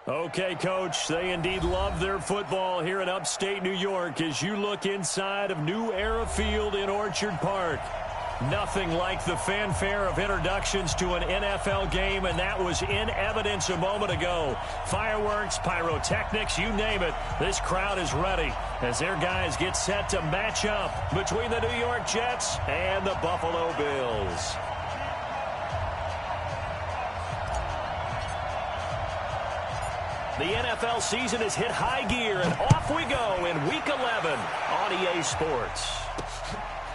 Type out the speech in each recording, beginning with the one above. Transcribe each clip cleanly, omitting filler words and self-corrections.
Okay, Coach, they indeed love their football here in upstate New York as you look inside of New Era Field in Orchard Park. Nothing like the fanfare of introductions to an NFL game, and that was in evidence a moment ago. Fireworks, pyrotechnics, you name it. This crowd is ready as their guys get set to match up between the New York Jets and the Buffalo Bills. The NFL season has hit high gear, and off we go in Week 11 on EA Sports.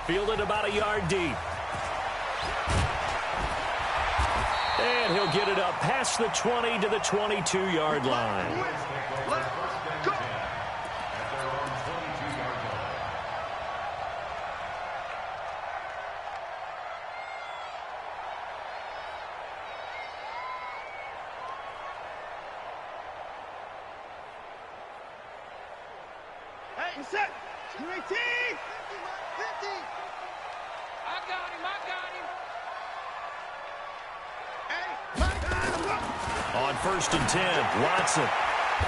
Fielded about a yard deep. And he'll get it up past the 20 to the 22-yard line. Set. 218. 50. I got him. On 1st and 10, Watson.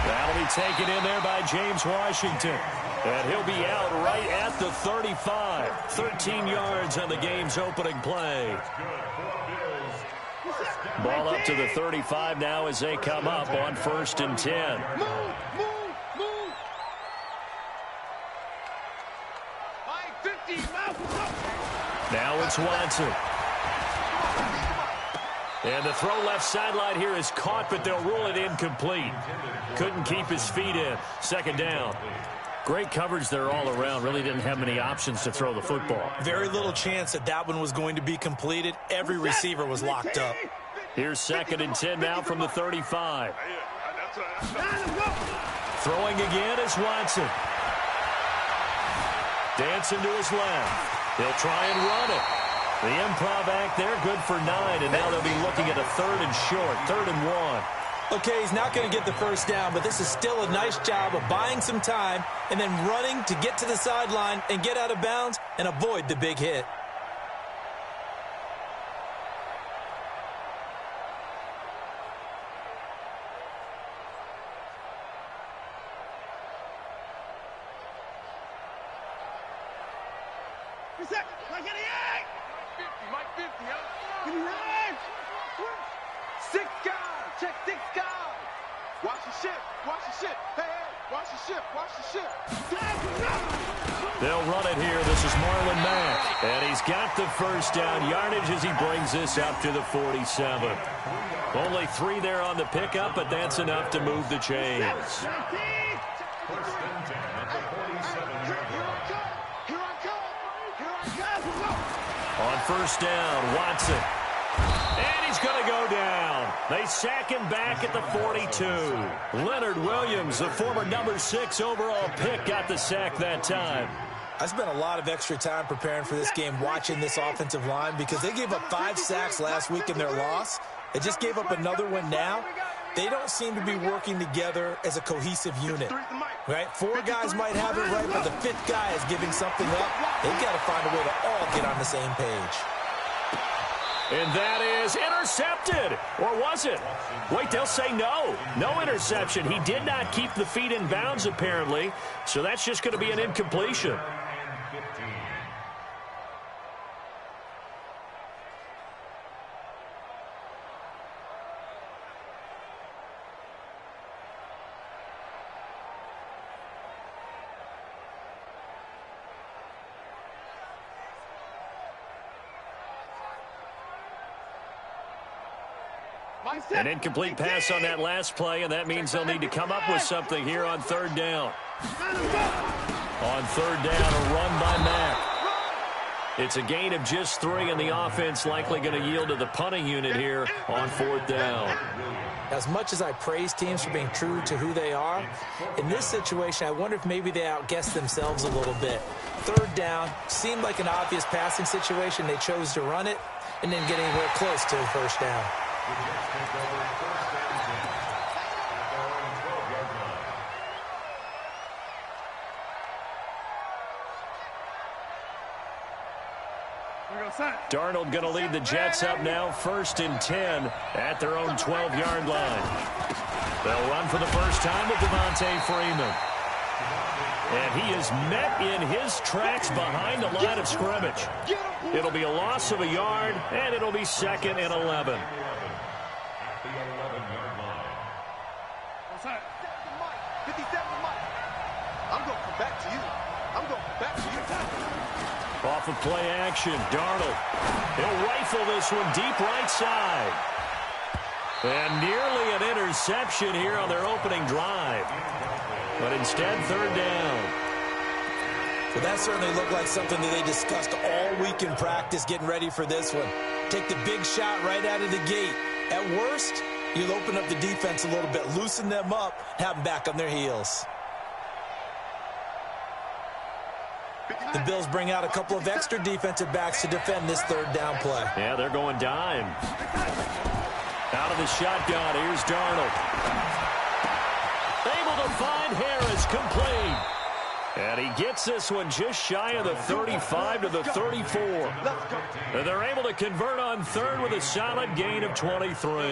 That'll be taken in there by James Washington. And he'll be out right at the 35. 13 yards on the game's opening play. Ball up to the 35 now as they come up on 1st and 10. Move. Now it's Watson. And the throw left sideline here is caught, but they'll rule it incomplete. Couldn't keep his feet in. 2nd down. Great coverage there all around. Really didn't have many options to throw the football. Very little chance that one was going to be completed. Every receiver was locked up. Here's 2nd and 10 now from the 35. Throwing again is Watson. Dancing to his left. He'll try and run it. The improv act there, good for 9, and now they'll be looking at a 3rd and short, 3rd and 1. Okay, he's not going to get the first down, but this is still a nice job of buying some time and then running to get to the sideline and get out of bounds and avoid the big hit. Mike 50, huh? Give me 9. 6 guys. Check 6 guys. Watch the ship. Hey, watch the ship. They'll run it here. This is Marlon Mack. And he's got the first down yardage as he brings this up to the 47. Only 3 there on the pickup, but that's enough to move the chains. On 1st down, Watson. And he's going to go down. They sack him back at the 42. Leonard Williams, the former number 6 overall pick, got the sack that time. I spent a lot of extra time preparing for this game watching this offensive line because they gave up 5 sacks last week in their loss. They just gave up another one now. They don't seem to be working together as a cohesive unit. Right? 4 guys might have it right, but the 5th guy is giving something up. They've got to find a way to all get on the same page. And that is intercepted. Or was it? Wait, they'll say no. No interception. He did not keep the feet in bounds, apparently. So that's just going to be an incompletion. An incomplete pass on that last play, and that means they'll need to come up with something here on 3rd down. On 3rd down, a run by Mack. It's a gain of just 3, and the offense likely going to yield to the punting unit here on 4th down. As much as I praise teams for being true to who they are, in this situation, I wonder if maybe they outguessed themselves a little bit. 3rd down seemed like an obvious passing situation. They chose to run it and didn't get anywhere close to a 1st down. Darnold going to lead the Jets up now, 1st and 10 at their own 12-yard line. They'll run for the first time with Devontae Freeman. And he is met in his tracks behind the line of scrimmage. It'll be a loss of a yard, and it'll be 2nd and 11. I'm going to come back to you. I'm going to come back to you. Off of play action, Darnold. He'll rifle this one deep right side. And nearly an interception here on their opening drive. But instead, 3rd down. Well, that certainly looked like something that they discussed all week in practice getting ready for this one. Take the big shot right out of the gate. At worst, you'll open up the defense a little bit, loosen them up, have them back on their heels. The Bills bring out a couple of extra defensive backs to defend this 3rd down play. Yeah, they're going dime. Out of the shotgun, here's Darnold. Able to find Harris, complete. And he gets this one just shy of the 35 to the 34. And they're able to convert on 3rd with a solid gain of 23.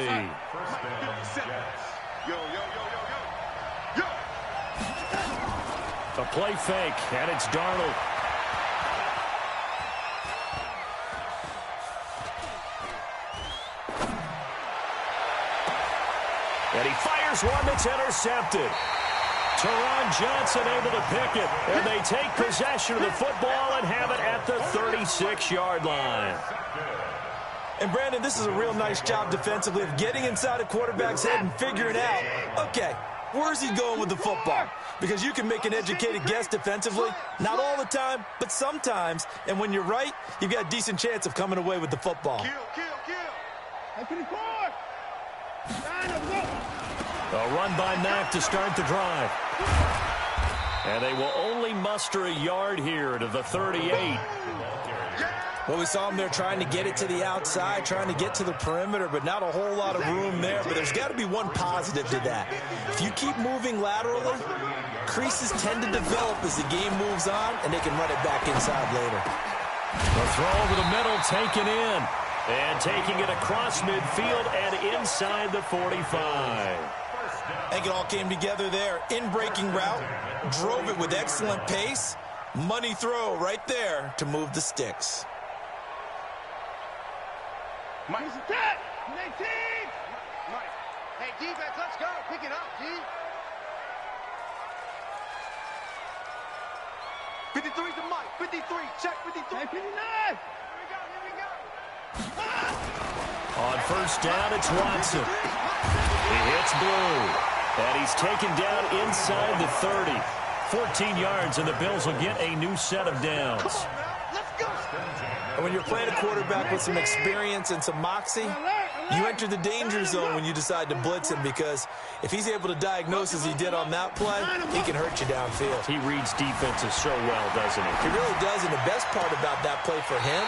A play fake, and it's Darnold. And he fires one that's intercepted. Teron Johnson able to pick it. And they take possession of the football and have it at the 36-yard line. And, Brandon, this is a real nice job defensively of getting inside a quarterback's head and figuring out, okay, where's he going with the football? Because you can make an educated guess defensively. Not all the time, but sometimes. And when you're right, you've got a decent chance of coming away with the football. A run by Mack to start the drive. And they will only muster a yard here to the 38. Well, we saw them there trying to get it to the outside, trying to get to the perimeter, but not a whole lot of room there. But there's got to be one positive to that. If you keep moving laterally, creases tend to develop as the game moves on, and they can run it back inside later. The throw over the middle taken in. And taking it across midfield and inside the 45. I think it all came together there. In-breaking route, drove it with excellent pace. Money throw right there to move the sticks. Mike. Hey, defense, let's go. Pick it up, D. 53's the Mike. 53. Check 53. Hey, 59. Here we go. On 1st down, it's Watson. He hits Blue. And he's taken down inside the 30. 14 yards, and the Bills will get a new set of downs. Let's go. And when you're playing a quarterback with some experience and some moxie, you enter the danger zone when you decide to blitz him, because if he's able to diagnose as he did on that play, he can hurt you downfield. He reads defenses so well, doesn't he? He really does, and the best part about that play for him,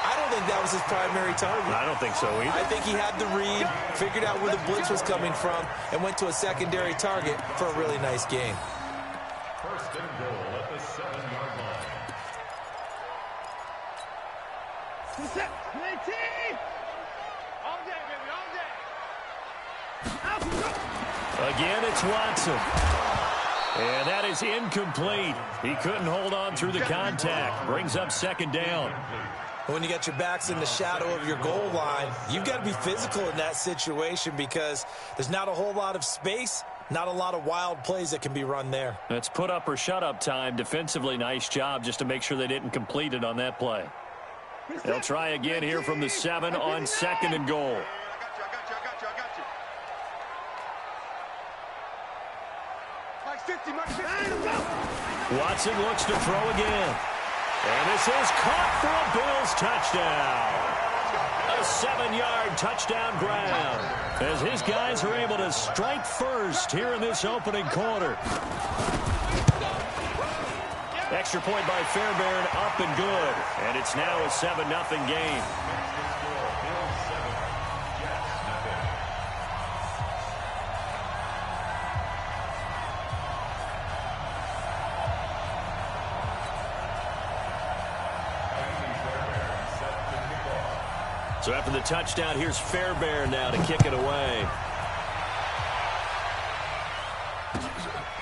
I don't think that was his primary target. I don't think so either. I think he had the read, figured out where the blitz was coming from, and went to a secondary target for a really nice gain. 1st and goal at the 7-yard line. All day, baby, all day. Again, it's Watson. And that is incomplete. He couldn't hold on through the contact. Brings up 2nd down. When you got your backs in the shadow of your goal line, you've got to be physical in that situation, because there's not a whole lot of space, not a lot of wild plays that can be run there. That's put up or shut up time. Defensively, nice job just to make sure they didn't complete it on that play. They'll try again here from the 7 on 2nd and goal. I got you. Mike 50, Mike 50. Watson looks to throw again. And this is caught for a Bills touchdown. A 7-yard touchdown grab as his guys are able to strike first here in this opening quarter. Extra point by Fairbairn, up and good. And it's now a 7-0 game. So after the touchdown, here's Fairbairn now to kick it away.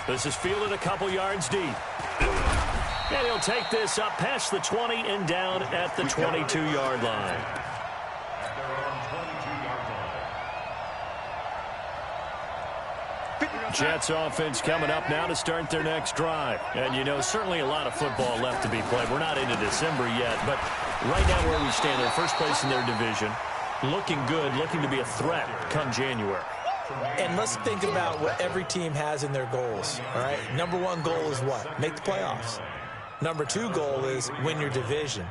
This is fielded a couple yards deep. And he'll take this up past the 20 and down at the 22-yard line. Jets offense coming up now to start their next drive. And, you know, certainly a lot of football left to be played. We're not into December yet, but right now where we stand, they're first place in their division. Looking good, looking to be a threat come January. And let's think about what every team has in their goals, all right? Number one goal is what? Make the playoffs. Number two goal is win your division.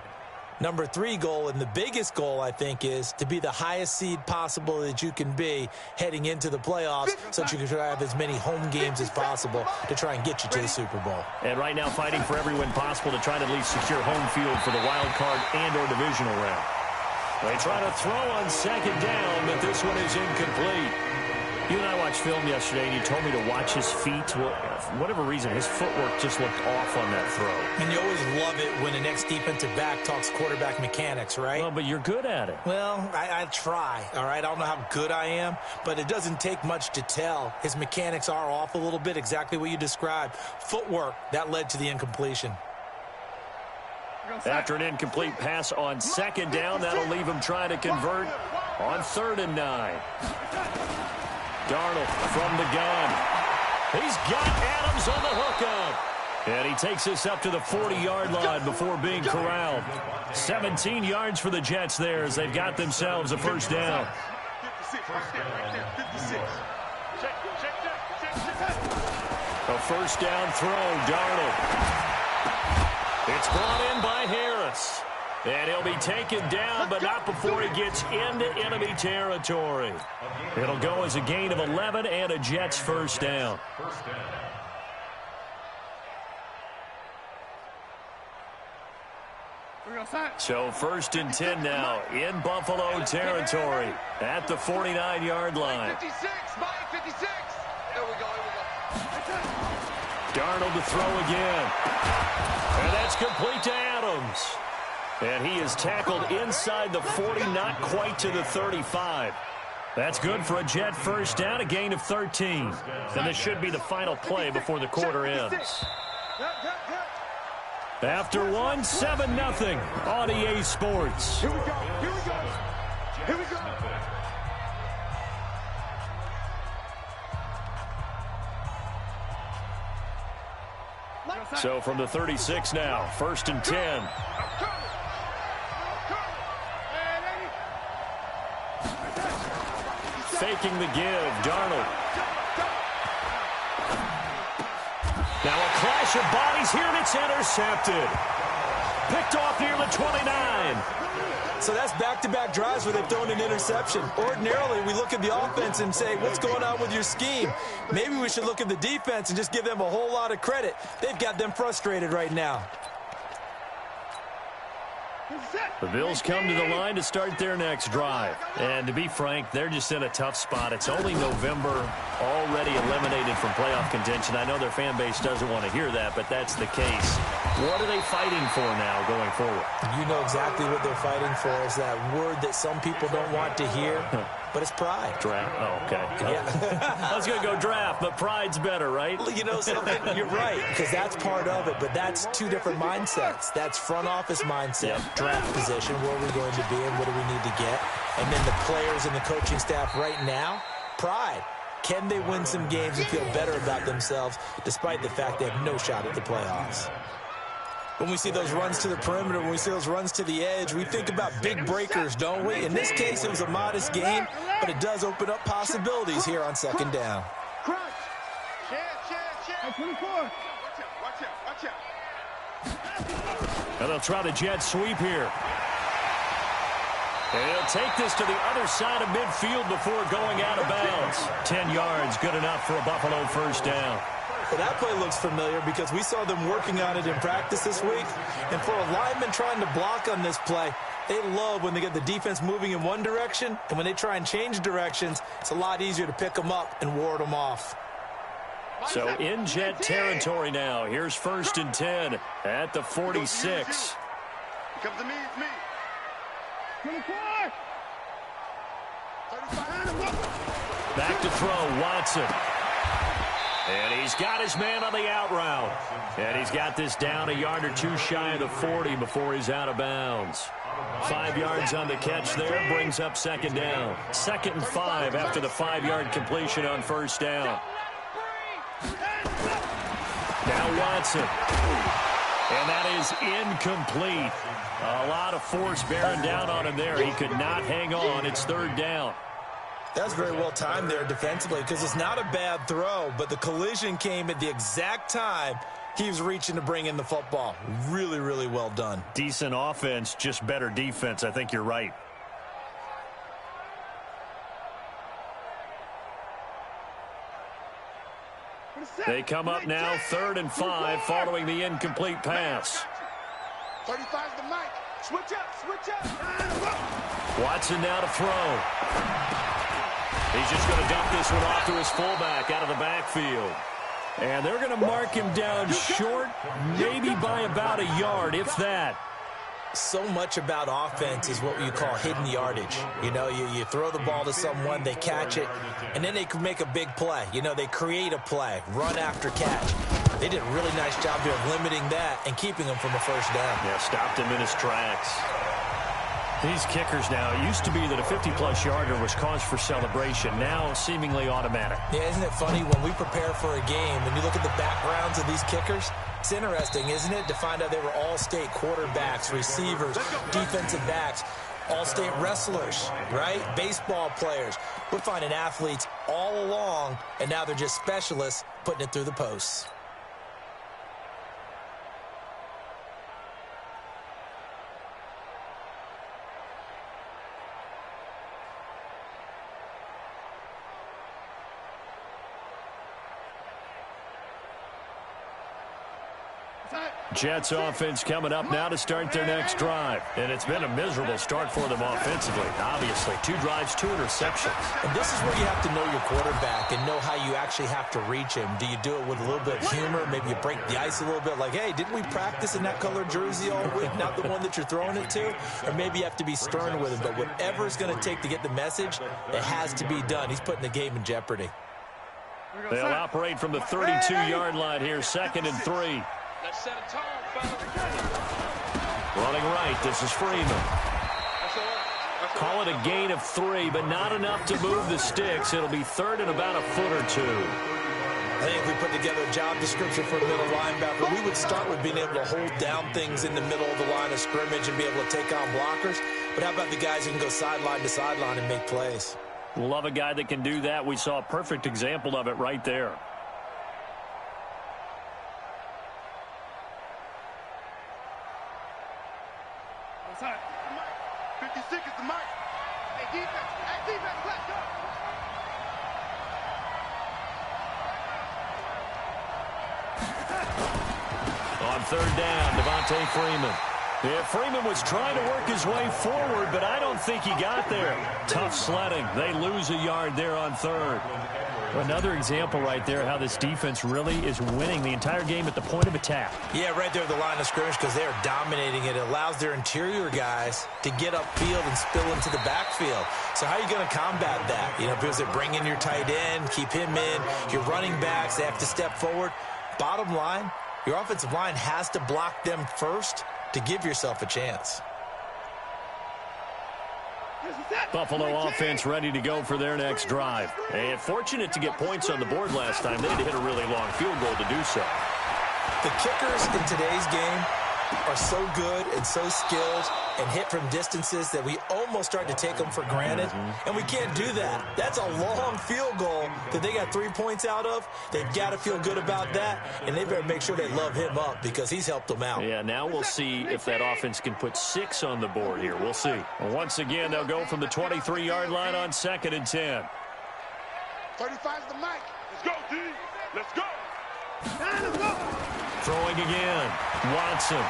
Number three goal, and the biggest goal, I think, is to be the highest seed possible that you can be heading into the playoffs so that you can have as many home games as possible to try and get you to the Super Bowl. And right now fighting for every win possible to try to at least secure home field for the wild card and or divisional round. They try to throw on second down, but this one is incomplete. You and I watched film yesterday, and you told me to watch his feet. Well, for whatever reason, his footwork just looked off on that throw. And you always love it when the next defensive back talks quarterback mechanics, right? Well, but you're good at it. Well, I try, all right? I don't know how good I am, but it doesn't take much to tell. His mechanics are off a little bit, exactly what you described. Footwork, that led to the incompletion. After an incomplete pass on second down, that'll leave him trying to convert on 3rd and 9. Darnold from the gun. He's got Adams on the hookup. And he takes this up to the 40-yard line before being corralled. 17 yards for the Jets there as they've got themselves a first down. 56, right there, 56. A first down throw, Darnold. It's brought in by Harris. And he'll be taken down, but not before he gets into enemy territory. It'll go as a gain of 11 and a Jets first down. So 1st and 10 now in Buffalo territory at the 49-yard line. 56, Mike, 56. There we go, Darnold to throw again. And that's complete to Adams. And he is tackled inside the 40, not quite to the 35. That's good for a Jet first down, a gain of 13. And this should be the final play before the quarter ends. After one, 7-0 on EA Sports. Here we go, here we go, here we go. So from the 36 now, 1st and 10. Faking the give, Darnold. Now a clash of bodies here, and it's intercepted. Picked off near the 29. So that's back-to-back drives where they've thrown an interception. Ordinarily, we look at the offense and say, what's going on with your scheme? Maybe we should look at the defense and just give them a whole lot of credit. They've got them frustrated right now. The Bills come to the line to start their next drive. And to be frank, they're just in a tough spot. It's only November, already eliminated from playoff contention. I know their fan base doesn't want to hear that, but that's the case. What are they fighting for now going forward? You know exactly what they're fighting for is that word that some people don't want to hear, but it's pride. Draft. Oh, okay. Yeah. I was going to go draft, but pride's better, right? You know something? You're right, because that's part of it, but that's two different mindsets. That's front office mindset, draft position, where are we going to be and what do we need to get? And then the players and the coaching staff right now, pride. Can they win some games and feel better about themselves despite the fact they have no shot at the playoffs? When we see those runs to the perimeter, when we see those runs to the edge, we think about big breakers, don't we? In this case, it was a modest gain, but it does open up possibilities here on second down. Crunch. Check. 24. Watch out. And they'll try the jet sweep here. And he'll take this to the other side of midfield before going out of bounds. 10 yards, good enough for a Buffalo first down. Well, that play looks familiar because we saw them working on it in practice this week. And for a lineman trying to block on this play, they love when they get the defense moving in one direction. And when they try and change directions, it's a lot easier to pick them up and ward them off. So in Jet territory now. Here's 1st and 10 at the 46. Comes to me, it's me. 24. Back to throw, Watson. And he's got his man on the out route. And he's got this down a yard or two shy of the 40 before he's out of bounds. 5 yards on the catch there, brings up second down. 2nd and 5 after the 5-yard completion on first down. Now Watson. And that is incomplete. A lot of force bearing down on him there. He could not hang on. It's 3rd down. That's very well timed there defensively because it's not a bad throw, but the collision came at the exact time he was reaching to bring in the football. Really, really well done. Decent offense, just better defense. I think you're right. They come up now 3rd and 5 following the incomplete pass. 35's the mic. Switch up. Watson now to throw. He's just going to dump this one off to his fullback out of the backfield. And they're going to mark him down short, maybe by about a yard, if that. So much about offense is what you call hidden yardage. You know, you throw the ball to someone, they catch it, and then they can make a big play. You know, they create a play, run after catch. They did a really nice job here of limiting that and keeping him from a first down. Yeah, stopped him in his tracks. These kickers now, it used to be that a 50-plus yarder was cause for celebration. Now, seemingly automatic. Yeah, isn't it funny when we prepare for a game and you look at the backgrounds of these kickers? It's interesting, isn't it, to find out they were all-state quarterbacks, receivers, defensive backs, all-state wrestlers, right? Baseball players. We're finding athletes all along, and now they're just specialists putting it through the posts. Jets offense coming up now to start their next drive. And it's been a miserable start for them offensively, obviously. 2 drives, 2 interceptions. And this is where you have to know your quarterback and know how you actually have to reach him. Do you do it with a little bit of humor? Maybe you break the ice a little bit like, hey, didn't we practice in that color jersey all week, not the one that you're throwing it to? Or maybe you have to be stern with him. But whatever it's going to take to get the message, it has to be done. He's putting the game in jeopardy. They'll operate from the 32-yard line here, 2nd and 3. Let's set a tone, fellas. Running right, this is Freeman. Call it a gain of 3, but not enough to move the sticks. It'll be 3rd and about a foot or 2. I think if we put together a job description for a middle linebacker, we would start with being able to hold down things in the middle of the line of scrimmage and be able to take on blockers. But how about the guys who can go sideline to sideline and make plays? Love a guy that can do that. We saw a perfect example of it right there. Outside. 56 is the mic. Hey, defense, let's go. On 3rd down, Devontae Freeman. Yeah, Freeman was trying to work his way forward, but I don't think he got there. Tough sledding. They lose a yard there on 3rd. Another example right there how this defense really is winning the entire game at the point of attack. Yeah, right there at the line of scrimmage because they are dominating it. It allows their interior guys to get upfield and spill into the backfield. So how are you going to combat that? You know, because they bring in your tight end, keep him in, your running backs, they have to step forward. Bottom line, your offensive line has to block them first to give yourself a chance. Buffalo offense ready to go for their next drive. And fortunate to get points on the board last time. They had to hit a really long field goal to do so. The kickers in today's game are so good and so skilled and hit from distances that we almost start to take them for granted. And we can't do that. That's a long field goal that they got 3 points out of. They've got to feel good about that, and they better make sure they love him up because he's helped them out. Yeah, now we'll see if that offense can put 6 on the board here. We'll see. Well, once again, they'll go from the 23-yard line on 2nd and 10. 35's the mic. Let's go, D. Let's go. Let's go. Throwing again. Watson.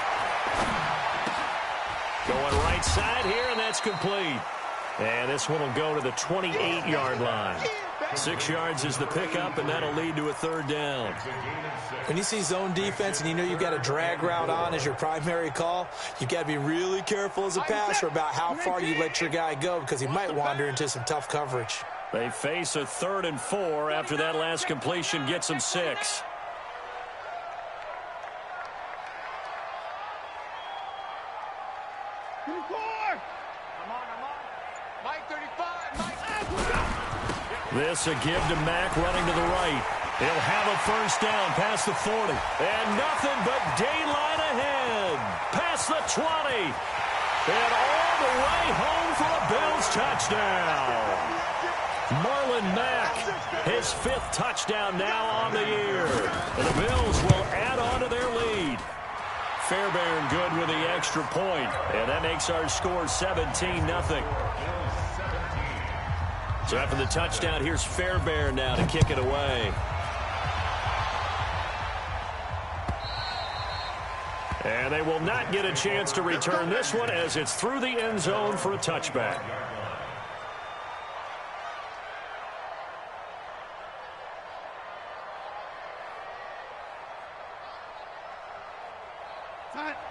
Going right side here, and that's complete. And this one will go to the 28-yard line. 6 yards is the pickup, and that'll lead to a 3rd down. When you see zone defense and you know you've got a drag route on as your primary call, you've got to be really careful as a passer about how far you let your guy go because he might wander into some tough coverage. They face a 3rd and 4 after that last completion gets them 6. This a give to Mack running to the right. He'll have a first down past the 40. And nothing but daylight ahead. Past the 20. And all the way home for a Bills touchdown. Marlon Mack, his 5th touchdown now on the year. And the Bills will add on to their lead. Fairbairn good with the extra point. And that makes our score 17-0. So after the touchdown, here's Fairbairn now to kick it away. And they will not get a chance to return this one as it's through the end zone for a touchback.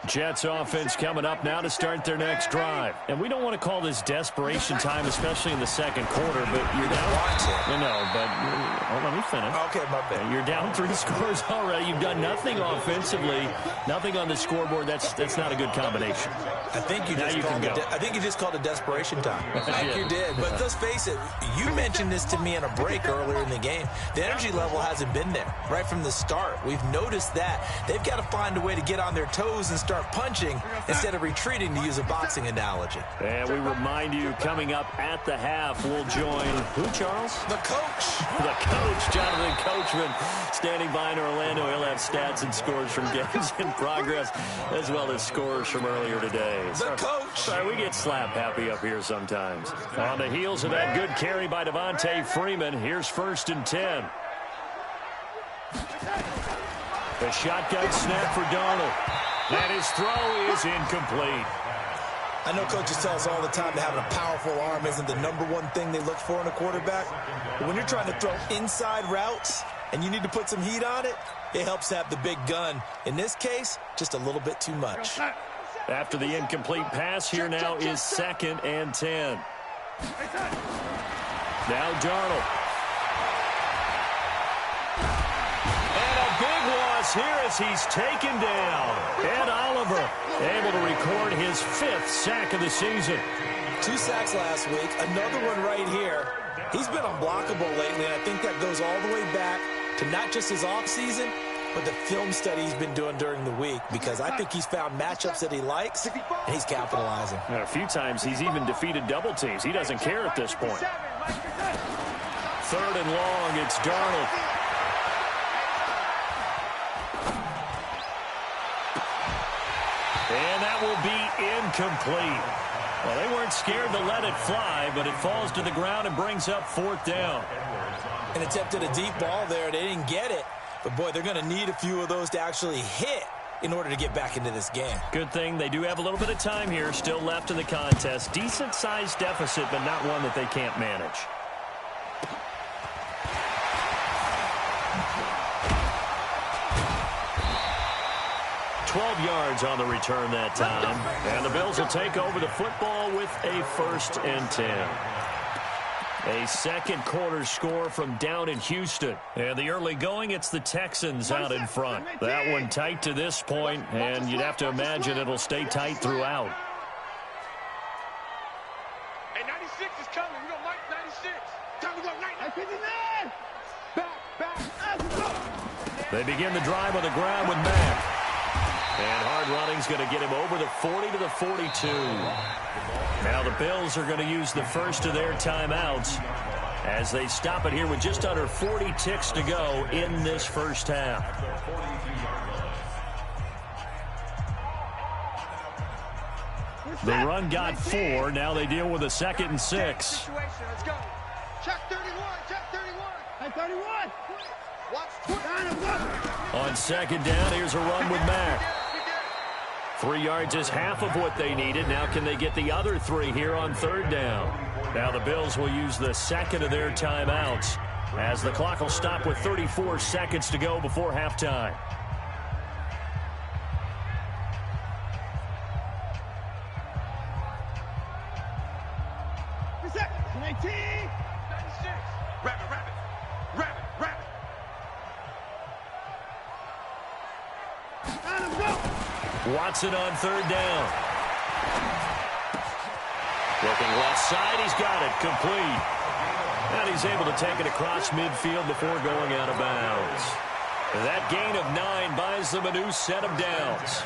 Jets offense coming up now to start their next drive. And we don't want to call this desperation time, especially in the second quarter, but you're down. No, but let me finish. Okay, my bad. You're down 3 scores already. You've done nothing offensively, nothing on the scoreboard. That's not a good combination. I think you just called it desperation time. Like you did. But let's face it, you mentioned this to me in a break earlier in the game. The energy level hasn't been there right from the start. We've noticed that. They've got to find a way to get on their toes and start punching instead of retreating, to use a boxing analogy. And we remind you, coming up at the half, we'll join who, Charles? The coach. The coach, Jonathan Coachman, standing by in Orlando. He'll have stats and scores from games in progress, as well as scores from earlier today. The coach. Sorry, we get slap happy up here sometimes. On the heels of that good carry by Devontae Freeman, here's 1st and 10. The shotgun snap for Darnold. And his throw is incomplete. I know coaches tell us all the time that having a powerful arm isn't the #1 thing they look for in a quarterback. But when you're trying to throw inside routes and you need to put some heat on it, it helps to have the big gun. In this case, just a little bit too much. After the incomplete pass, here now is 2nd and 10. Now Darnold. Here as he's taken down. Ed Oliver able to record his 5th sack of the season. 2 sacks last week, another one right here. He's been unblockable lately, and I think that goes all the way back to not just his offseason, but the film study he's been doing during the week, because I think he's found matchups that he likes, and he's capitalizing. And a few times he's even defeated double teams. He doesn't care at this point. 3rd and long, it's Darnold. And that will be incomplete. Well, they weren't scared to let it fly, but it falls to the ground and brings up 4th down. An attempt at a deep ball there. They didn't get it. But, boy, they're going to need a few of those to actually hit in order to get back into this game. Good thing they do have a little bit of time here still left in the contest. Decent-sized deficit, but not one that they can't manage. Yards on the return that time. And the Bills will take over the football with a 1st and 10. A second quarter score from down in Houston. And the early going, it's the Texans out in front. That one tight to this point, and you'd have to imagine it'll stay tight throughout. Hey, 96 is coming. We don't like 96. Time to go, 99. Back. They begin the drive on the ground with Mack. And hard running's going to get him over the 40 to the 42. Now the Bills are going to use the first of their timeouts as they stop it here with just under 40 ticks to go in this first half. The run got 4. Now they deal with a 2nd and 6. Let's go. Check 31. Check 31. Hey, 31. Watch 20. On 2nd down, here's a run with Mack. 3 yards is half of what they needed. Now can they get the other 3 here on 3rd down? Now the Bills will use the 2nd of their timeouts as the clock will stop with 34 seconds to go before halftime. Watson on third down. Looking left side, he's got it, complete. And he's able to take it across midfield before going out of bounds. That gain of 9 buys them a new set of downs.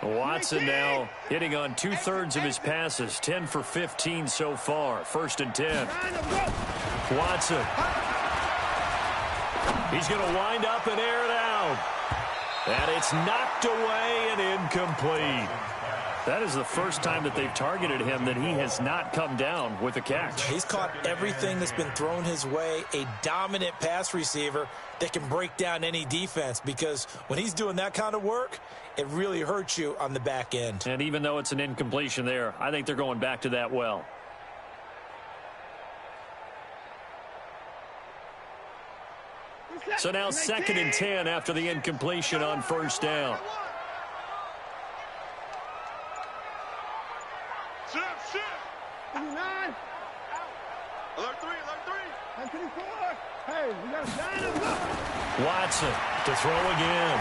Watson now hitting on 2/3 of his passes, 10 for 15 so far. 1st and 10. Watson. He's going to wind up and air it out. And it's knocked away and incomplete. That is the first time that they've targeted him that he has not come down with a catch. He's caught everything that's been thrown his way. A dominant pass receiver that can break down any defense, because when he's doing that kind of work, it really hurts you on the back end. And even though it's an incompletion there, I think they're going back to that well. So now 2nd and 10 after the incompletion on 1st down. Watson to throw again.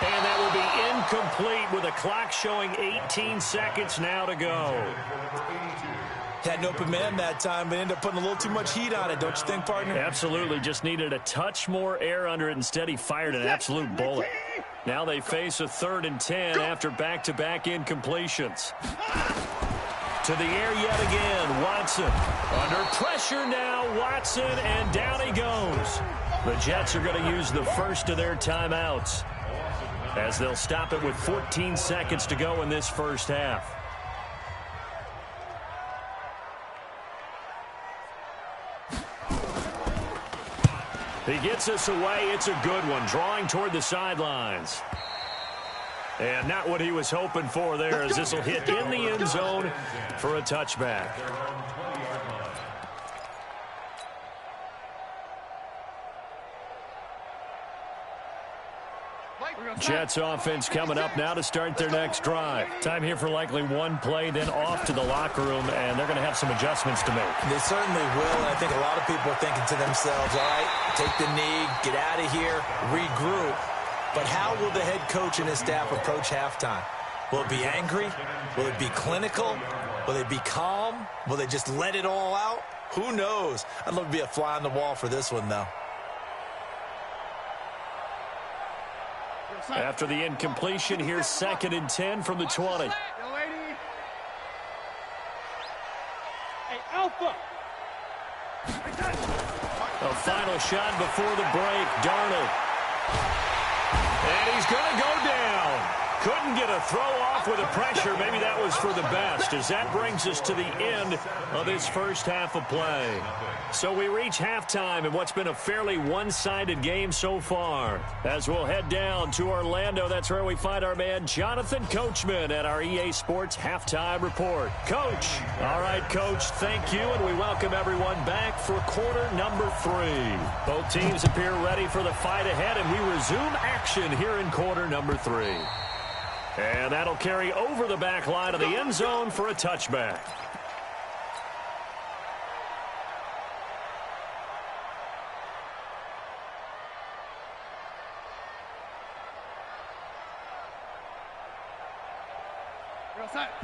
And that will be incomplete with the clock showing 18 seconds now to go. Had an open man that time, but ended up putting a little too much heat on it, don't you think, partner? Absolutely. Just needed a touch more air under it. Instead, he fired an absolute bullet. Now they face a 3rd and 10 after back-to-back incompletions. To the air yet again. Watson under pressure now. Watson, and down he goes. The Jets are going to use the first of their timeouts, as they'll stop it with 14 seconds to go in this first half. He gets us away. It's a good one, drawing toward the sidelines. And not what he was hoping for there, as this will hit in the end zone for a touchback. Jets offense coming up now to start their next drive. Time here for likely one play, then off to the locker room, and they're going to have some adjustments to make. They certainly will, and I think a lot of people are thinking to themselves, all right, take the knee, get out of here, regroup. But how will the head coach and his staff approach halftime? Will it be angry? Will it be clinical? Will they be calm? Will they just let it all out? Who knows? I'd love to be a fly on the wall for this one, though. After the incompletion, here's 2nd and 10 from the 20. Hey, Alpha. A final shot before the break. Darnold. And he's going to go down. Couldn't get a throw off with the pressure. Maybe that was for the best, as that brings us to the end of this first half of play. So we reach halftime in what's been a fairly one-sided game so far. As we'll head down to Orlando, that's where we find our man Jonathan Coachman at our EA Sports Halftime Report. Coach. All right, Coach, thank you, and we welcome everyone back for quarter number 3. Both teams appear ready for the fight ahead, and we resume action here in quarter number 3. And that'll carry over the back line of the end zone for a touchback.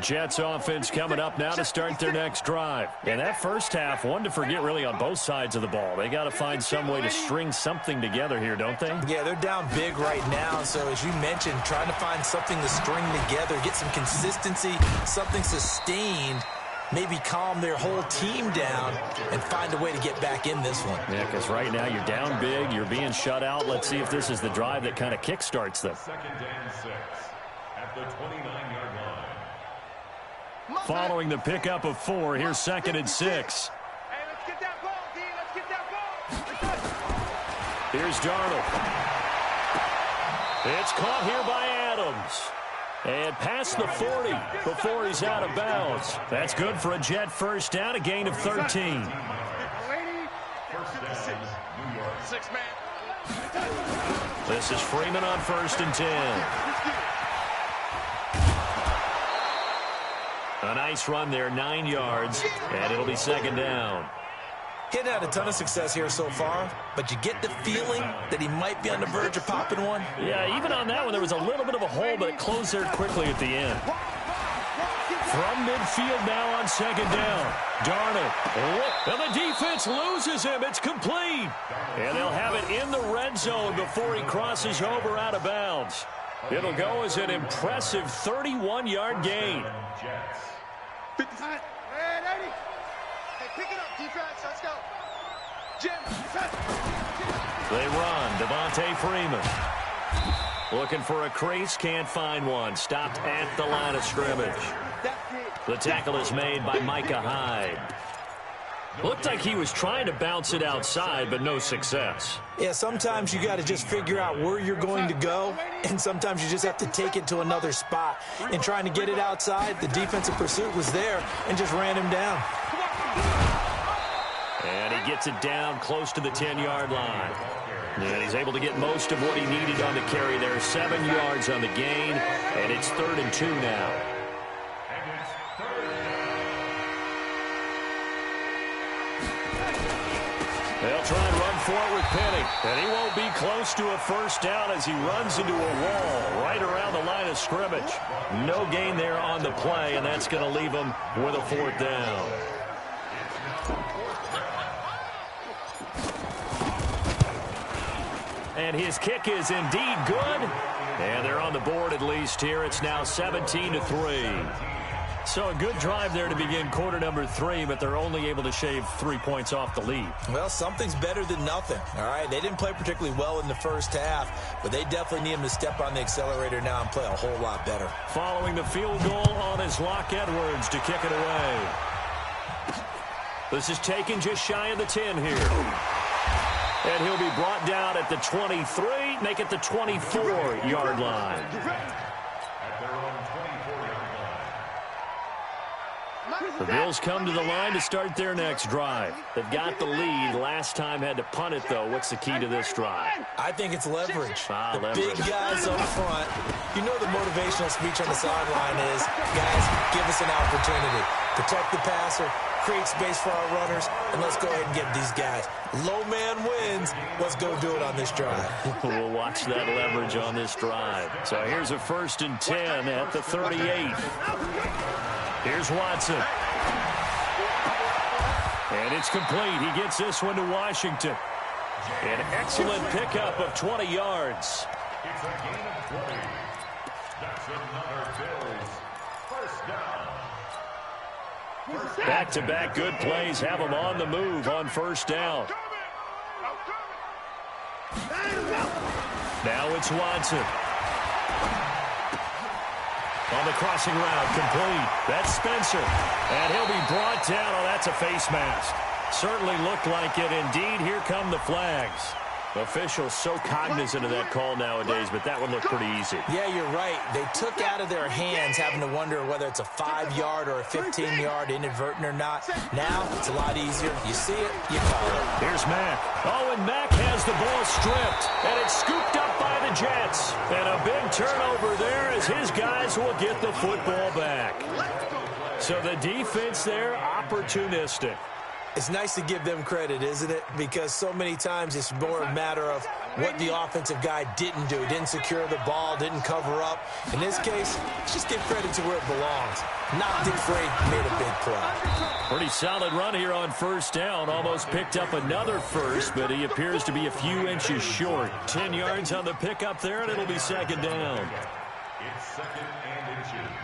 Jets offense coming up now to start their next drive. And that first half, one to forget really on both sides of the ball. They got to find some way to string something together here, don't they? Yeah, they're down big right now. So as you mentioned, trying to find something to string together, get some consistency, something sustained, maybe calm their whole team down and find a way to get back in this one. Yeah, because right now you're down big, you're being shut out. Let's see if this is the drive that kind of kickstarts them. 2nd and 6 at the 29-yard line. Following the pickup of 4, here's 2nd and 6. Hey, let's get that ball, D. Let's get that ball. Here's Darnold. It's caught here by Adams. And past the 40 before he's out of bounds. That's good for a Jet first down, a gain of 13. First down, New York. 6 man. This is Freeman on 1st and 10. A nice run there, 9 yards, and it'll be second down. He hadn't had a ton of success here so far, but you get the feeling that he might be on the verge of popping one. Yeah, even on that one, there was a little bit of a hole, but it closed there quickly at the end. From midfield now on second down. Darnold. And the defense loses him. It's complete. And they'll have it in the red zone before he crosses over out of bounds. It'll go as an impressive 31-yard gain. 50 times. Hey, pick it up, defense. Let's go. Jim, They run. Devontae Freeman. Looking for a crease. Can't find one. Stopped at the line of scrimmage. The tackle is made by Micah Hyde. Looked like he was trying to bounce it outside, but no success. Yeah, sometimes you got to just figure out where you're going to go, and sometimes you just have to take it to another spot. And trying to get it outside, the defensive pursuit was there and just ran him down. And he gets it down close to the 10-yard line. And he's able to get most of what he needed on the carry there. 7 yards on the gain, and it's 3rd and 2 now. They'll try and run for it with Penny. And he won't be close to a first down as he runs into a wall right around the line of scrimmage. No gain there on the play, and that's going to leave him with a 4th down. And his kick is indeed good. And they're on the board at least here. It's now 17-3. So a good drive there to begin quarter number 3, but they're only able to shave 3 points off the lead. Well, something's better than nothing, all right? They didn't play particularly well in the first half, but they definitely need him to step on the accelerator now and play a whole lot better. Following the field goal on his Locke Edwards to kick it away. This is taken just shy of the 10 here. And he'll be brought down at the 23, make it the 24-yard line. The Bills come to the line to start their next drive. They've got the lead. Last time had to punt it, though. What's the key to this drive? I think it's leverage. The leverage. Big guys up front. You know the motivational speech on the sideline is, guys, give us an opportunity. Protect the passer, create space for our runners, and let's go ahead and get these guys. Low man wins. Let's go do it on this drive. We'll watch that leverage on this drive. So here's a 1st and 10 at the 38. Here's Watson. And it's complete. He gets this one to Washington. An excellent pickup of 20 yards. It's a gain of 20. That's another Bills first down. Back-to-back good plays have them on the move on first down. Now it's Watson. On the crossing route, complete. That's Spencer. And he'll be brought down. Oh, that's a face mask. Certainly looked like it. Indeed, here come the flags. Officials so cognizant of that call nowadays, but that one looked pretty easy. Yeah, you're right. They took out of their hands having to wonder whether it's a 5-yard or a 15-yard inadvertent or not. Now, it's a lot easier. You see it, you call it. Here's Mack. Oh, and Mack has the ball stripped, and it's scooped up by the Jets. And a big turnover there as his guys will get the football back. So the defense there, opportunistic. It's nice to give them credit, isn't it? Because so many times it's more a matter of what the offensive guy didn't do. Didn't secure the ball, didn't cover up. In this case, just give credit to where it belongs. Not Dick Frey made a big play. Pretty solid run here on first down. Almost picked up another first, but he appears to be a few inches short. 10 yards on the pickup there, and it'll be second down. It's 2nd and inches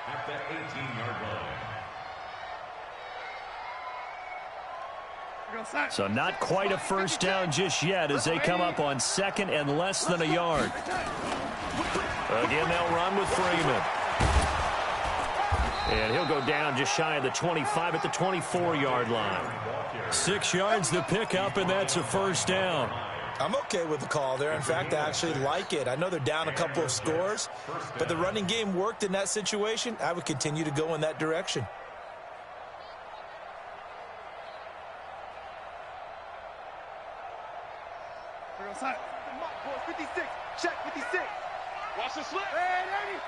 at the 18-yard line. So not quite a first down just yet as they come up on 2nd and less than a yard. Again, they'll run with Freeman. And he'll go down just shy of the 25 at the 24-yard line. 6 yards the pickup, and that's a first down. I'm okay with the call there. In fact, I actually like it. I know they're down a couple of scores, but the running game worked in that situation. I would continue to go in that direction. Mark, 56. Check 56. Watch the slip. Hey,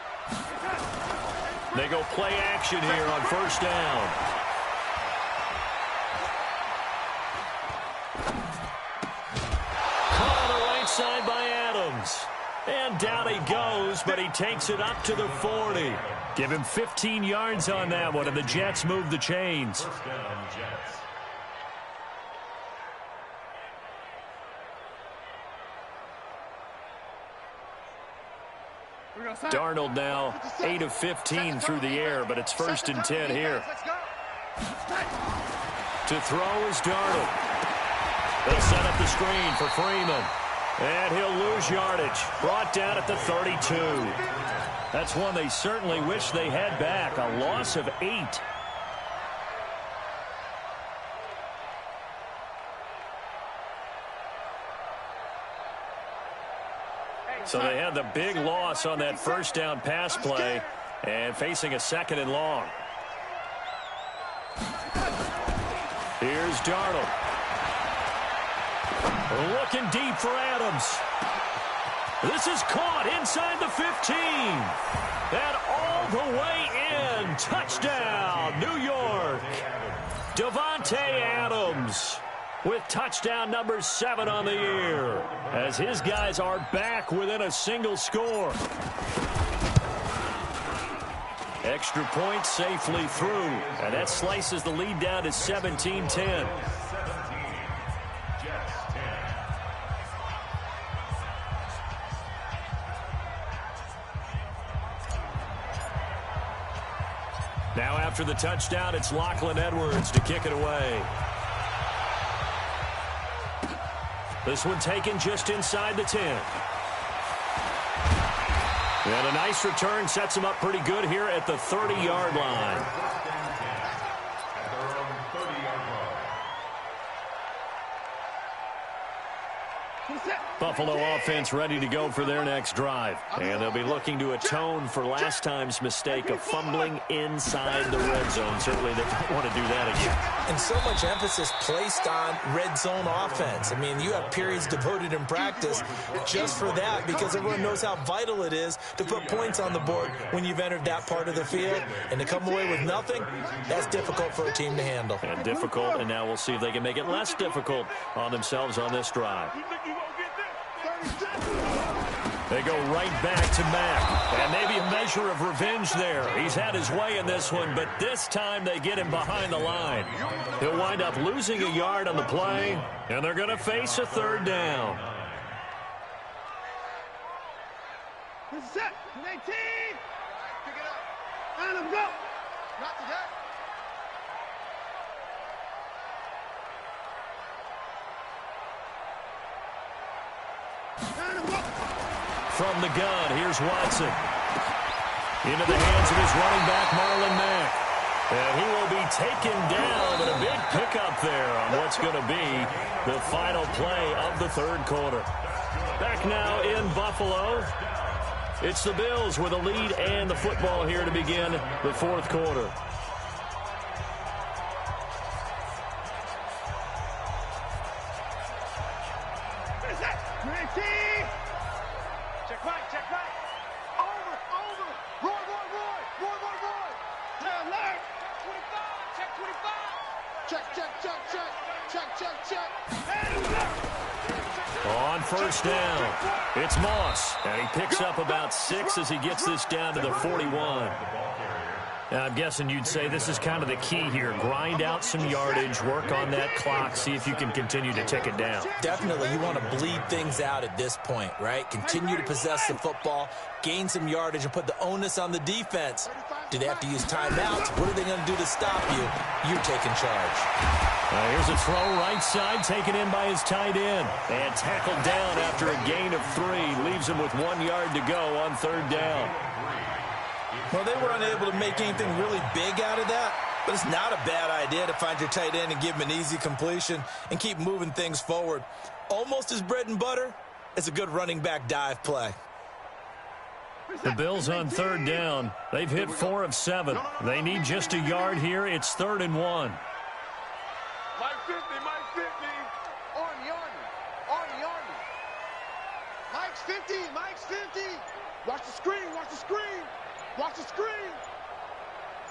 They go play action here on first down. Caught on the right side by Adams. And down he goes, but he takes it up to the 40. Give him 15 yards on that one, and the Jets move the chains. First down, Jets. Darnold now 8 of 15 through the air, but it's 1st and 10 here. To throw is Darnold. They'll set up the screen for Freeman. And he'll lose yardage. Brought down at the 32. That's one they certainly wish they had back. A loss of 8. So they had the big loss on that first down pass play and facing a 2nd and long. Here's Darnold. Looking deep for Adams. This is caught inside the 15. And all the way in. Touchdown, New York. Davante Adams with touchdown number 7 on the year, as his guys are back within a single score. Extra point safely through, and that slices the lead down to 17-10. Now after the touchdown, it's Lachlan Edwards to kick it away. This one taken just inside the 10. And a nice return sets him up pretty good here at the 30-yard line. Buffalo offense ready to go for their next drive. And they'll be looking to atone for last time's mistake of fumbling inside the red zone. Certainly they don't want to do that again. And so much emphasis placed on red zone offense. I mean, you have periods devoted in practice just for that, because everyone knows how vital it is to put points on the board when you've entered that part of the field. And to come away with nothing, that's difficult for a team to handle. And difficult, and now we'll see if they can make it less difficult on themselves on this drive. They go right back to Mack. And maybe a measure of revenge there. He's had his way in this one, but this time they get him behind the line. He'll wind up losing a yard on the play, and they're going to face a 3rd down. Set, 19. Pick it up. And go. Not today. From the gun, here's Watson. Into the hands of his running back, Marlon Mack. And he will be taken down, but a big pickup there on what's going to be the final play of the 3rd quarter. Back now in Buffalo. It's the Bills with a lead and the football here to begin the 4th quarter. Check right. Over. Roy. Down left. 25. Check. On first down, it's Moss, and he picks up about 6 as he gets this down to the 41. Now, I'm guessing you'd say this is kind of the key here. Grind out some yardage, work on that clock, see if you can continue to tick it down. Definitely, you want to bleed things out at this point, right? Continue to possess the football, gain some yardage, and put the onus on the defense. Do they have to use timeouts? What are they going to do to stop you? You're taking charge. Here's a throw right side, taken in by his tight end. And tackled down after a gain of 3. Leaves him with 1 yard to go on 3rd down. Well, they were unable to make anything really big out of that, but it's not a bad idea to find your tight end and give him an easy completion and keep moving things forward. Almost as bread and butter as a good running back dive play. The Bills on 3rd down. They've hit 4 of 7. They need just a yard here. It's 3rd and 1. Mike 50. Arnie. Mike's 50. Watch the screen. Watch the screen.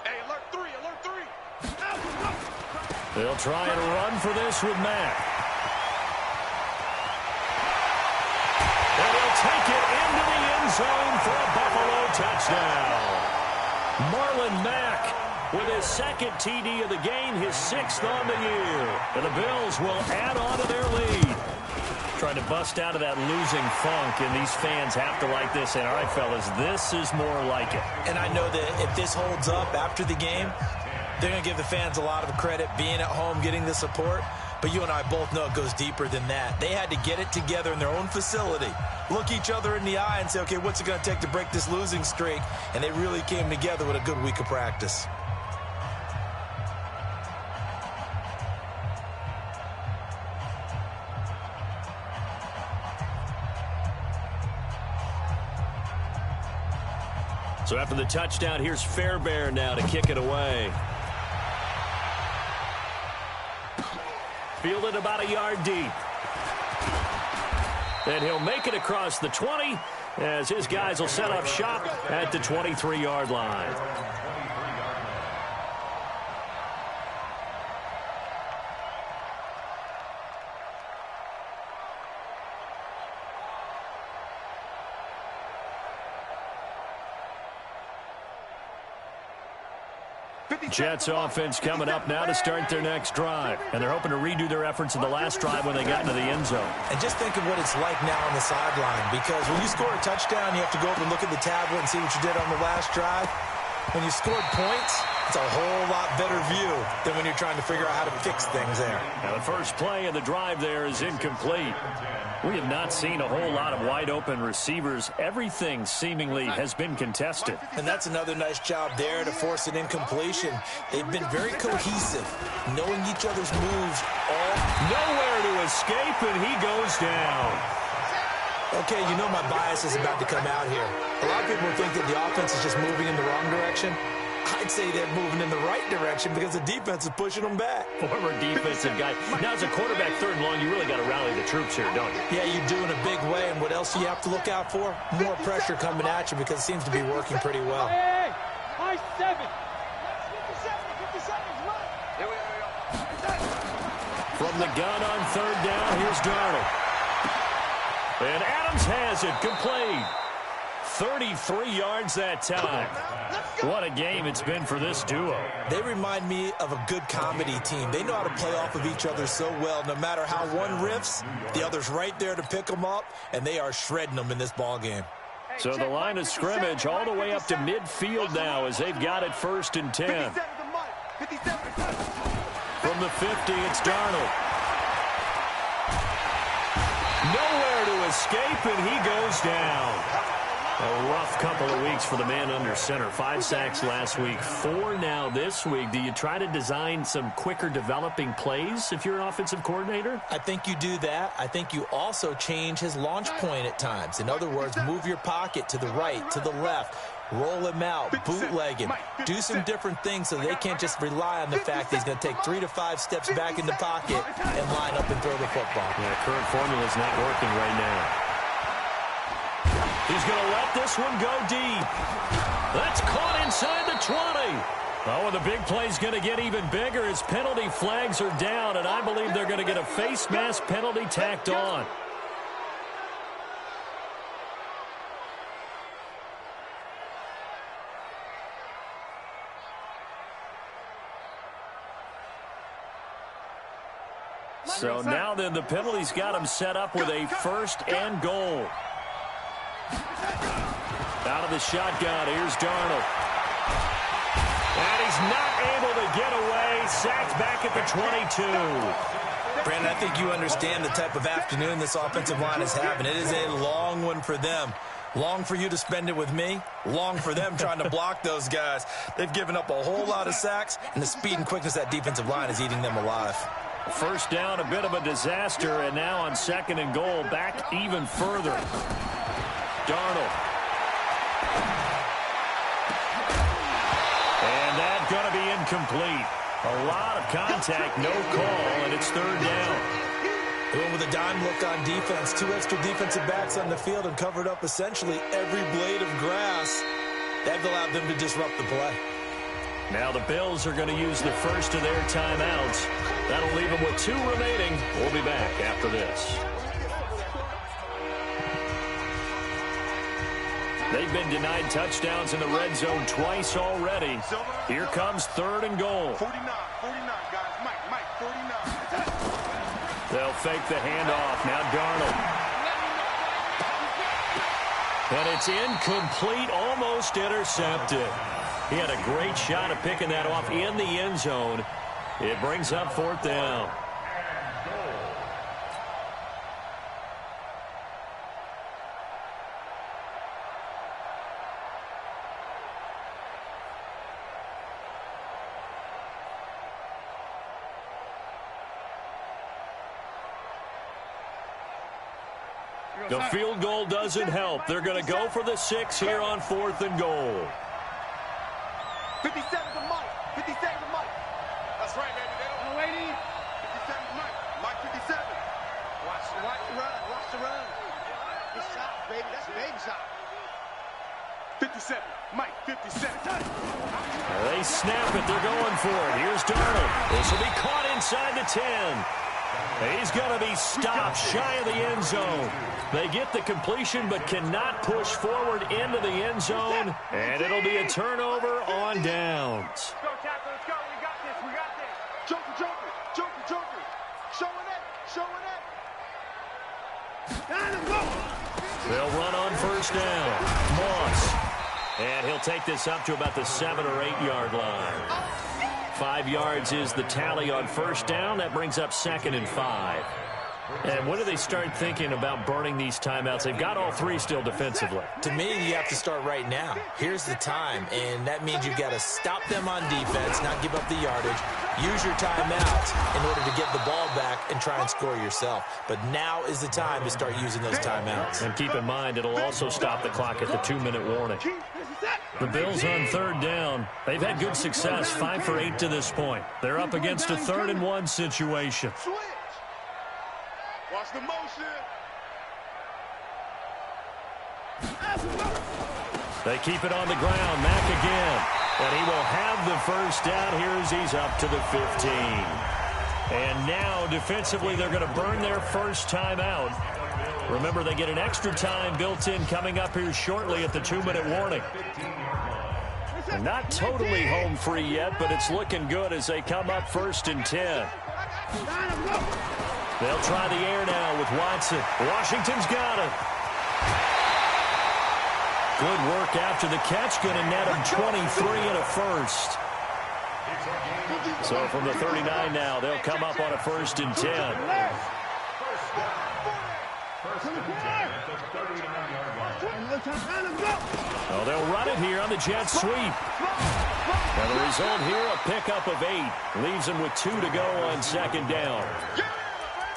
Hey, alert 3, alert 3. They'll try and run for this with Mack. And he'll take it into the end zone for a Buffalo touchdown. Marlon Mack with his second TD of the game, his 6th on the year. And the Bills will add on to their lead. Trying to bust out of that losing funk, and these fans have to like this. And all right, fellas, this is more like it. And I know that if this holds up after the game, they're going to give the fans a lot of credit being at home, getting the support. But you and I both know it goes deeper than that. They had to get it together in their own facility, look each other in the eye and say, okay, what's it going to take to break this losing streak? And they really came together with a good week of practice. So after the touchdown, here's Fairbairn now to kick it away. Fielded about a yard deep. And he'll make it across the 20 as his guys will set up shop at the 23-yard line. Jets offense coming up now to start their next drive. And they're hoping to redo their efforts in the last drive when they got into the end zone. And just think of what it's like now on the sideline, because when you score a touchdown, you have to go over and look at the tablet and see what you did on the last drive. When you scored points, it's a whole lot better view than when you're trying to figure out how to fix things there. Now the first play of the drive there is incomplete. We have not seen a whole lot of wide-open receivers. Everything seemingly has been contested. And that's another nice job there to force an incompletion. They've been very cohesive, knowing each other's moves. Nowhere to escape, and he goes down. Okay, you know my bias is about to come out here. A lot of people think that the offense is just moving in the wrong direction. I'd say they're moving in the right direction because the defense is pushing them back. Former defensive guy. Now, as a quarterback, 3rd and long, you really got to rally the troops here, don't you? Yeah, you do in a big way. And what else do you have to look out for? More pressure coming at you because it seems to be working pretty well. Hey, high 7. 50 seconds, run. Here we go. From the gun on 3rd down, here's Darnold. And Adams has it, complete. 33 yards that time. What a game it's been for this duo. They remind me of a good comedy team. They know how to play off of each other so well. No matter how one riffs, the other's right there to pick them up, and they are shredding them in this ball game. So the line of scrimmage all the way up to midfield now as they've got it 1st and 10. From the 50, it's Darnold. Nowhere to escape, and he goes down. A rough couple of weeks for the man under center. 5 sacks last week, 4 now this week. Do you try to design some quicker developing plays if you're an offensive coordinator? I think you do that. I think you also change his launch point at times. In other words, move your pocket to the right, to the left, roll him out, bootleg him. Do some different things so they can't just rely on the fact that he's going to take 3 to 5 steps back in the pocket and line up and throw the football. Yeah, current formula is not working right now. He's going to let this one go deep. That's caught inside the 20. Oh, and the big play's going to get even bigger as penalty flags are down, and I believe they're going to get a face mask penalty tacked on. So now then the penalty's got him set up with a 1st and goal. Out of the shotgun, here's Darnold. And he's not able to get away. Sacked back at the 22. Brandon, I think you understand the type of afternoon this offensive line is having. It is a long one for them. Long for you to spend it with me. Long for them trying to block those guys. They've given up a whole lot of sacks, and the speed and quickness of that defensive line is eating them alive. 1st down, a bit of a disaster, and now on 2nd and goal, back even further. Darnold. And that's going to be incomplete. A lot of contact, no call, and it's 3rd down. They went with a dime look on defense. 2 extra defensive backs on the field and covered up essentially every blade of grass. That allowed them to disrupt the play. Now the Bills are going to use the first of their timeouts. That'll leave them with 2 remaining. We'll be back after this. They've been denied touchdowns in the red zone twice already. Here comes 3rd and goal. 49, guys. Mike, 49. They'll fake the handoff. Now Darnold. And it's incomplete, almost intercepted. He had a great shot at picking that off in the end zone. It brings up 4th down. The field goal doesn't help. They're going to go for the 6 here on 4th and goal. 57 to Mike. 57 to Mike. That's right, baby. They don't know waiting. 57 to Mike. Mike 57. Watch the run. Watch the run. Good shot, baby. That's a baby shot. 57. Mike 57. They snap it. They're going for it. Here's Darnold. This will be caught inside the 10. He's going to be stopped shy of the end zone. They get the completion but cannot push forward into the end zone, and it'll be a turnover on downs. Go, Tackle. Let's go. We got this. We got this. Joker. Showing it. They'll run on 1st down. Moss. And he'll take this up to about the 7 or 8 yard line. 5 yards is the tally on 1st down. That brings up 2nd and 5. And when do they start thinking about burning these timeouts? They've got all 3 still defensively. To me, you have to start right now. Here's the time, and that means you've got to stop them on defense, not give up the yardage, use your timeouts in order to get the ball back and try and score yourself. But now is the time to start using those timeouts. And keep in mind, it'll also stop the clock at the 2-minute warning. The Bills on 3rd down. They've had good success, 5 for 8 to this point. They're up against a 3rd and 1 situation. Switch. Watch the motion. They keep it on the ground. Mack again. And he will have the 1st down here as he's up to the 15. And now, defensively, they're going to burn their 1st timeout. Remember, they get an extra time built in coming up here shortly at the 2-minute warning. They're not totally home free yet, but it's looking good as they come up 1st and 10. They'll try the air now with Watson. Washington's got it. Good work after the catch. Going to net him 23 and a 1st. So from the 39 now, they'll come up on a 1st and 10. Oh, they'll run it here on the jet sweep. And the result here, a pickup of 8. Leaves them with 2 to go on 2nd down.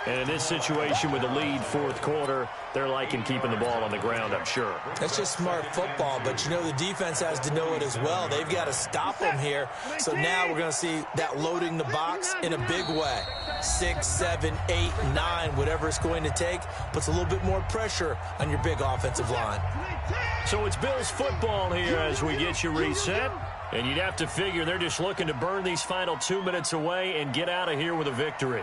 And in this situation with the lead 4th quarter, they're liking keeping the ball on the ground, I'm sure. That's just smart football, but you know the defense has to know it as well. They've got to stop them here. So now we're going to see that loading the box in a big way. 6, 7, 8, 9, whatever it's going to take, puts a little bit more pressure on your big offensive line. So it's Bills football here as we get you reset. And you'd have to figure they're just looking to burn these final 2 minutes away and get out of here with a victory.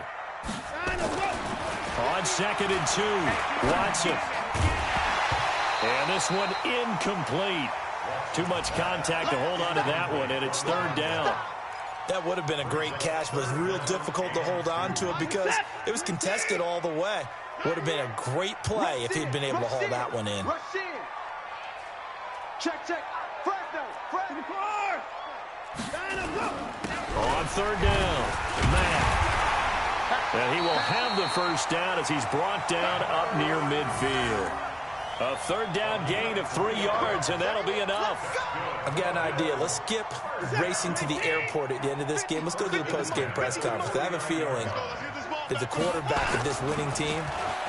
On 2nd and 2, Watson. And this one incomplete. Too much contact to hold on to that one, and it's 3rd down. That would have been a great catch, but it's real difficult to hold on to it because it was contested all the way. Would have been a great play if he'd been able to haul that one in. Check. On 3rd down, Matt. And he will have the 1st down as he's brought down up near midfield. A 3rd down gain of 3 yards, and that'll be enough. I've got an idea. Let's skip racing to the airport at the end of this game. Let's go to the post-game press conference. I have a feeling that the quarterback of this winning team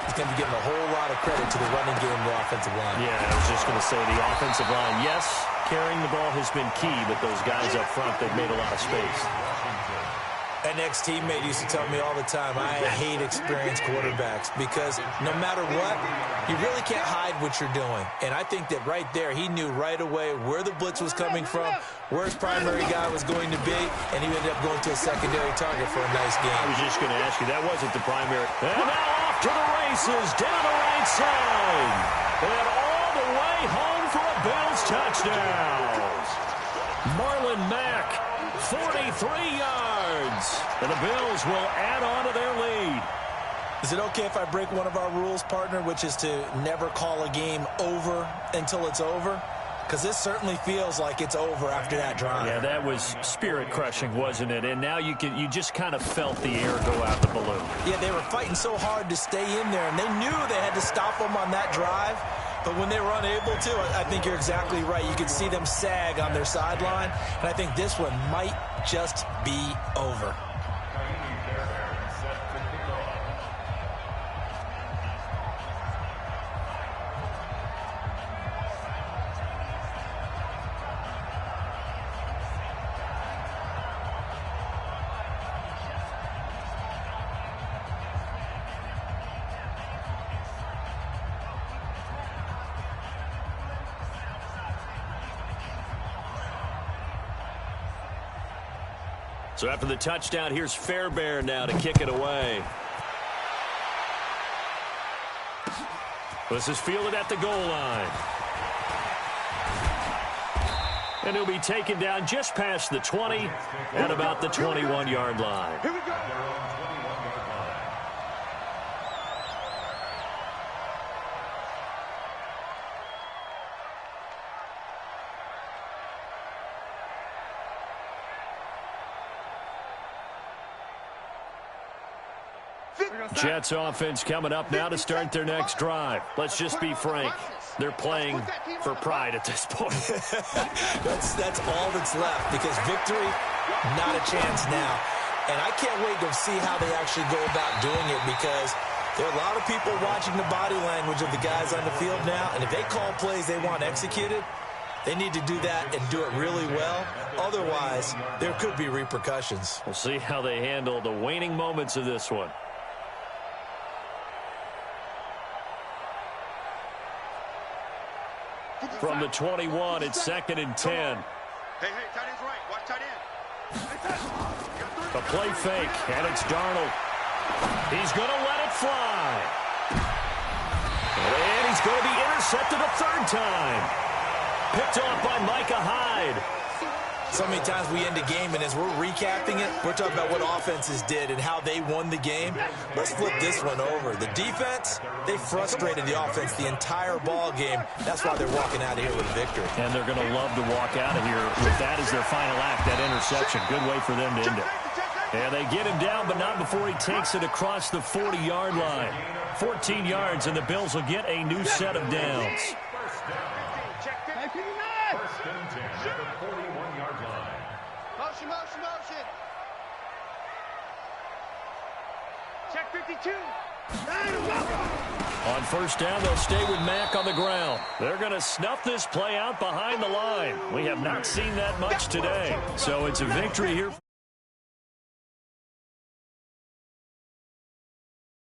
is going to be giving a whole lot of credit to the running game and the offensive line. Yeah, I was just going to say the offensive line, yes, carrying the ball has been key, but those guys up front, they've made a lot of space. An ex-teammate used to tell me all the time, I hate experienced quarterbacks because no matter what, you really can't hide what you're doing. And I think that right there, he knew right away where the blitz was coming from, where his primary guy was going to be, and he ended up going to a secondary target for a nice game. I was just going to ask you, that wasn't the primary. And now off to the races, down the right side. And all the way home for a Bills touchdown. Marlon Mack, 43 yards. And the Bills will add on to their lead. Is it okay if I break one of our rules, partner, which is to never call a game over until it's over? Because this certainly feels like it's over after that drive. Yeah, that was spirit-crushing, wasn't it? And now you just kind of felt the air go out the balloon. Yeah, they were fighting so hard to stay in there, and they knew they had to stop them on that drive. But when they were unable to, I think you're exactly right. You could see them sag on their sideline, and I think this one might just be over. So after the touchdown, here's Fairbairn now to kick it away. This is fielded at the goal line. And he'll be taken down just past the 20 at about the 21-yard line. Here we go. Jets offense coming up now to start their next drive. Let's just be frank. They're playing for pride at this point. That's all that's left because victory, not a chance now. And I can't wait to see how they actually go about doing it because there are a lot of people watching the body language of the guys on the field now. And if they call plays they want executed, they need to do that and do it really well. Otherwise, there could be repercussions. We'll see how they handle the waning moments of this one. From the 21, it's 2nd and 10. Hey, tight end's right. Watch tight end. A play fake, and it's Darnold. He's going to let it fly. And he's going to be intercepted a third time. Picked off by Micah Hyde. So many times we end a game, and as we're recapping it, we're talking about what offenses did and how they won the game. Let's flip this one over. The defense, they frustrated the offense the entire ball game. That's why they're walking out of here with a victory. And they're going to love to walk out of here with that as their final act, that interception. Good way for them to end it. And they get him down, but not before he takes it across the 40-yard line. 14 yards, and the Bills will get a new set of downs. First and 10 at the 41-yard line. Motion. Check 52. On first down, they'll stay with Mack on the ground. They're going to snuff this play out behind the line. We have not seen that much today. So it's a victory here.